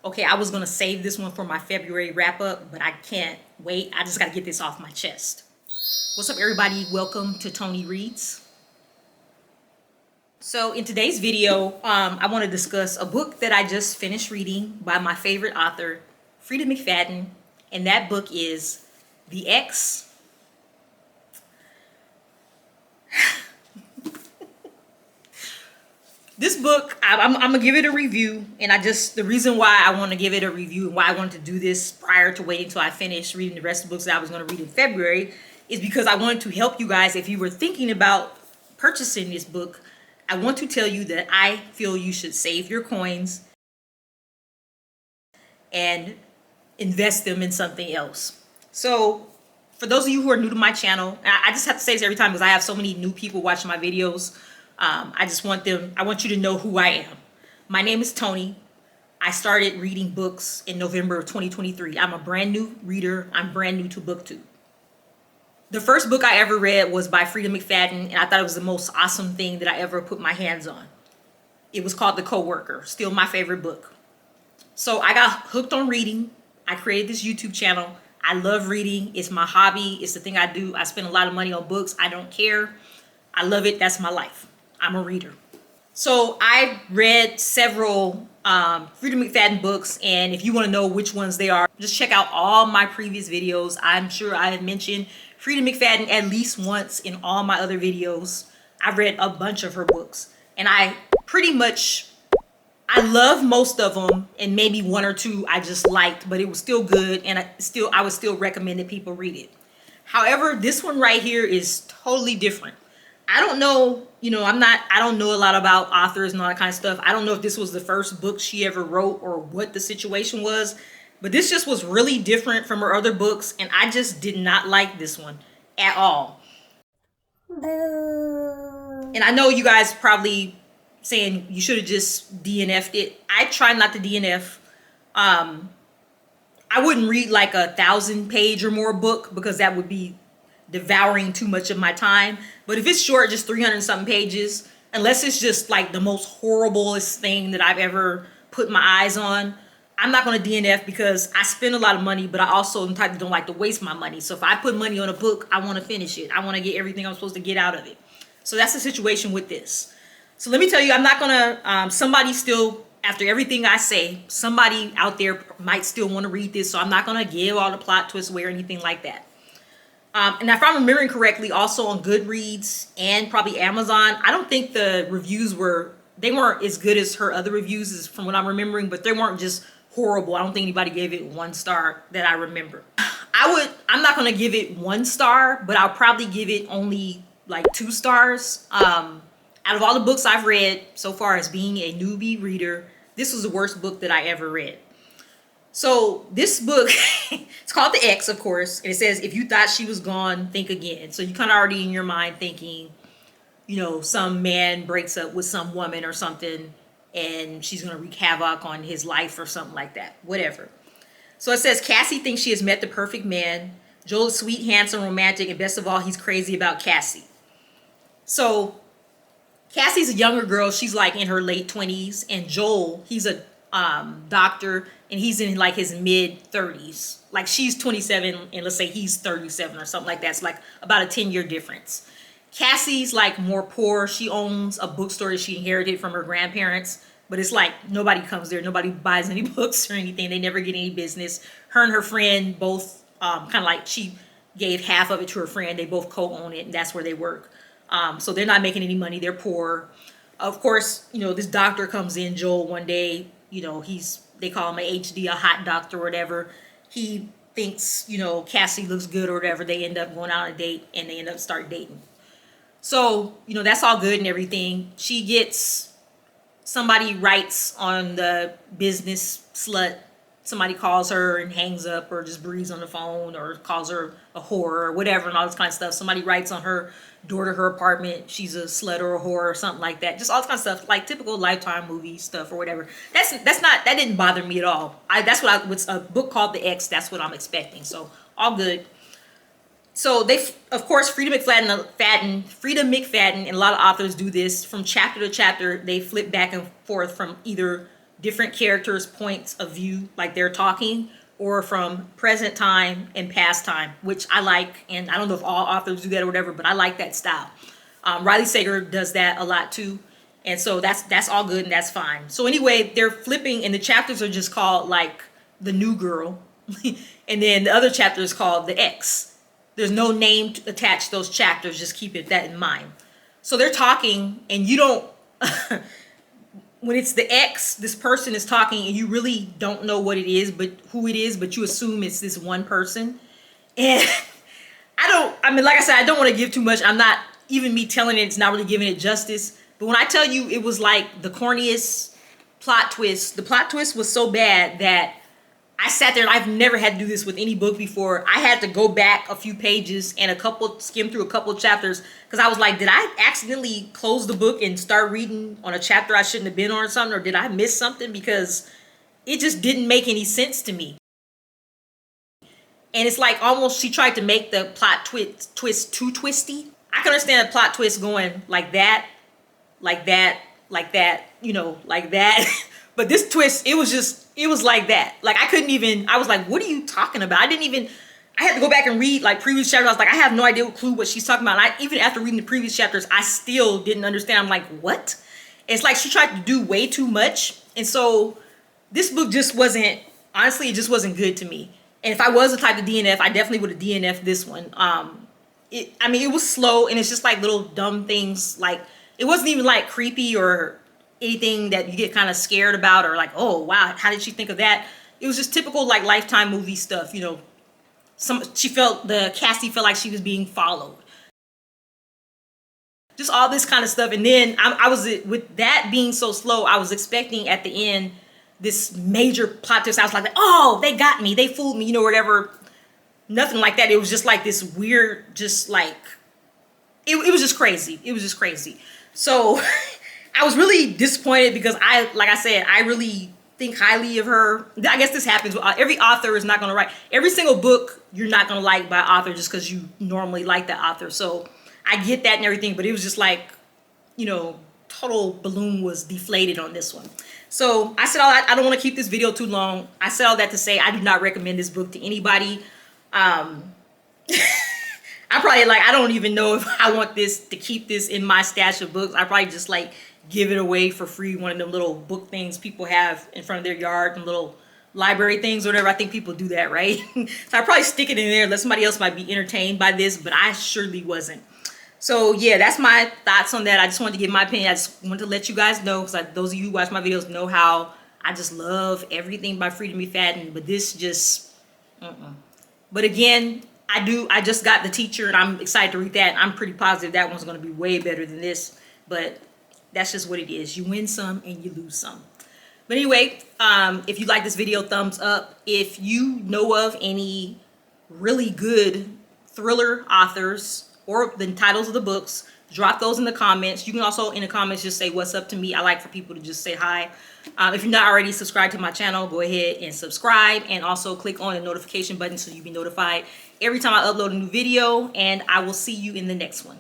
Okay, I was gonna save this one for my February wrap up, but I can't wait. I just gotta get this off my chest. What's up, everybody? Welcome to Tony Reads. So in today's video, I want to discuss a book that I just finished reading by my favorite author, Freida McFadden, and that book is The Ex. This book, I'm gonna give it a review, and the reason why I want to give it a review and why I wanted to do this prior to waiting until I finished reading the rest of the books that I was going to read in February is because I wanted to help you guys. If you were thinking about purchasing this book, I want to tell you that I feel you should save your coins and invest them in something else. So for those of you who are new to my channel, I just have to say this every time because I have so many new people watching my videos. I want you to know who I am. My name is Tony. I started reading books in November of 2023. I'm a brand new reader. I'm brand new to booktube. The first book I ever read was by Freida McFadden, and I thought it was the most awesome thing that I ever put my hands on. It was called The Coworker, still my favorite book. So I got hooked on reading. I created this YouTube channel. I love reading. It's my hobby. It's the thing I do. I spend a lot of money on books. I don't care. I love it. That's my life. I'm a reader. So I read several Freida McFadden books, and if you want to know which ones they are, just check out all my previous videos. I'm sure I have mentioned Freida McFadden at least once in all my other videos. I've read a bunch of her books, and I love most of them, and maybe one or two I just liked, but it was still good, and I would still recommend that people read it. However, this one right here is totally different. I don't know, I don't know a lot about authors and all that kind of stuff. I don't know if this was the first book she ever wrote or what the situation was, but this just was really different from her other books, and I just did not like this one at all. And I know you guys probably saying you should have just DNF'd it. I try not to DNF. I wouldn't read like a 1,000-page or more book because that would be devouring too much of my time. But if it's short, just 300-something pages, unless it's just like the most horriblest thing that I've ever put my eyes on, I'm not going to DNF because I spend a lot of money, but I also am the type that don't like to waste my money. So if I put money on a book, I want to finish it. I want to get everything I'm supposed to get out of it. So that's the situation with this. So let me tell you, I'm not going to, somebody still, after everything I say, somebody out there might still want to read this. So I'm not going to give all the plot twists away or anything like that. And if I'm remembering correctly, also on Goodreads and probably Amazon, I don't think the reviews they weren't as good as her other reviews from what I'm remembering, but they weren't just horrible. I don't think anybody gave it 1 star that I remember. I'm not going to give it 1 star, but I'll probably give it only like 2 stars. Out of all the books I've read so far as being a newbie reader, this was the worst book that I ever read. So this book, it's called The Ex, of course, and it says, if you thought she was gone, think again. So you kind of already in your mind thinking, some man breaks up with some woman or something, and she's going to wreak havoc on his life or something like that, whatever. So it says, Cassie thinks she has met the perfect man. Joel is sweet, handsome, romantic, and best of all, he's crazy about Cassie. So Cassie's a younger girl. She's like in her late 20s, and Joel, he's a doctor, and he's in like his mid 30s. Like she's 27 and let's say he's 37 or something like that. It's like about a 10-year difference. Cassie's like more poor. She owns a bookstore that she inherited from her grandparents, but it's like nobody comes there. Nobody buys any books or anything. They never get any business. Her and her friend both kind of like, she gave half of it to her friend. They both co-own it, and that's where they work. So they're not making any money. They're poor. Of course, this doctor comes in, Joel, one day. They call him a HD, a hot doctor or whatever. He thinks, Cassie looks good or whatever. They end up going out on a date, and they end up start dating. So, that's all good and everything. Somebody writes on the business slut. Somebody calls her and hangs up or just breathes on the phone or calls her a whore or whatever and all this kind of stuff. Somebody writes on her door to her apartment, she's a slut or a whore or something like that. Just all this kind of stuff, like typical Lifetime movie stuff or whatever. That didn't bother me at all. With a book called The Ex, that's what I'm expecting. So all good. So of course, Freida McFadden, and a lot of authors do this from chapter to chapter. They flip back and forth from either different characters' points of view, like they're talking, or from present time and past time, which I like. And I don't know if all authors do that or whatever, but I like that style. Riley Sager does that a lot too. And so that's all good and that's fine. So anyway, they're flipping and the chapters are just called like the new girl. And then the other chapter is called the X. There's no name attached to those chapters. Just keep that in mind. So they're talking and you don't, when it's the X, this person is talking and you really don't know what it is, but who it is, but you assume it's this one person. And I mean, like I said, I don't want to give too much. I'm not, even me telling it, it's not really giving it justice. But when I tell you it was like the corniest plot twist, the plot twist was so bad that I sat there and I've never had to do this with any book before. I had to go back a few pages and skim through a couple chapters because I was like, did I accidentally close the book and start reading on a chapter I shouldn't have been on or something? Or did I miss something? Because it just didn't make any sense to me. And it's like almost she tried to make the plot twist too twisty. I can understand a plot twist going like that, like that, like that, you know, like that. But this twist, it was like that. Like I couldn't even, I was like, what are you talking about? I had to go back and read like previous chapters. I was like, I have no idea clue what she's talking about. And even after reading the previous chapters, I still didn't understand. I'm like, what? It's like she tried to do way too much. And so this book just wasn't, honestly, it just wasn't good to me. And if I was the type of DNF, I definitely would have DNF'd this one. I mean, it was slow and it's just like little dumb things. Like it wasn't even like creepy or anything that you get kind of scared about or like, oh wow, how did she think of that? It was just typical like Lifetime movie stuff, you know. Cassie felt like she was being followed. Just all this kind of stuff. And then I was, with that being so slow, I was expecting at the end this major plot twist. I was like, oh, they got me, they fooled me, you know, whatever. Nothing like that. It was just like this weird, just like, it was just crazy. It was just crazy. So I was really disappointed because like I said, I really think highly of her. I guess this happens. Every author is not going to write. Every single book you're not going to like by author just because you normally like the author. So I get that and everything, but it was just like, you know, total balloon was deflated on this one. So I said all that. I don't want to keep this video too long. I said all that to say I do not recommend this book to anybody. I probably like, I don't even know if I want this to keep this in my stash of books. I probably just like give it away for free. One of them little book things people have in front of their yard and little library things or whatever. I think people do that, right? So I probably stick it in there unless somebody else might be entertained by this, but I surely wasn't. So yeah, that's my thoughts on that. I just wanted to give my opinion. I just wanted to let you guys know, because those of you who watch my videos know how I just love everything by Freida McFadden, but this just, But again, I just got The Teacher and I'm excited to read that. I'm pretty positive that one's going to be way better than this, but that's just what it is. You win some and you lose some. But anyway, if you like this video, thumbs up. If you know of any really good thriller authors or the titles of the books, drop those in the comments. You can also in the comments just say what's up to me. I like for people to just say hi. If you're not already subscribed to my channel, go ahead and subscribe, and also click on the notification button so you'll be notified every time I upload a new video, and I will see you in the next one.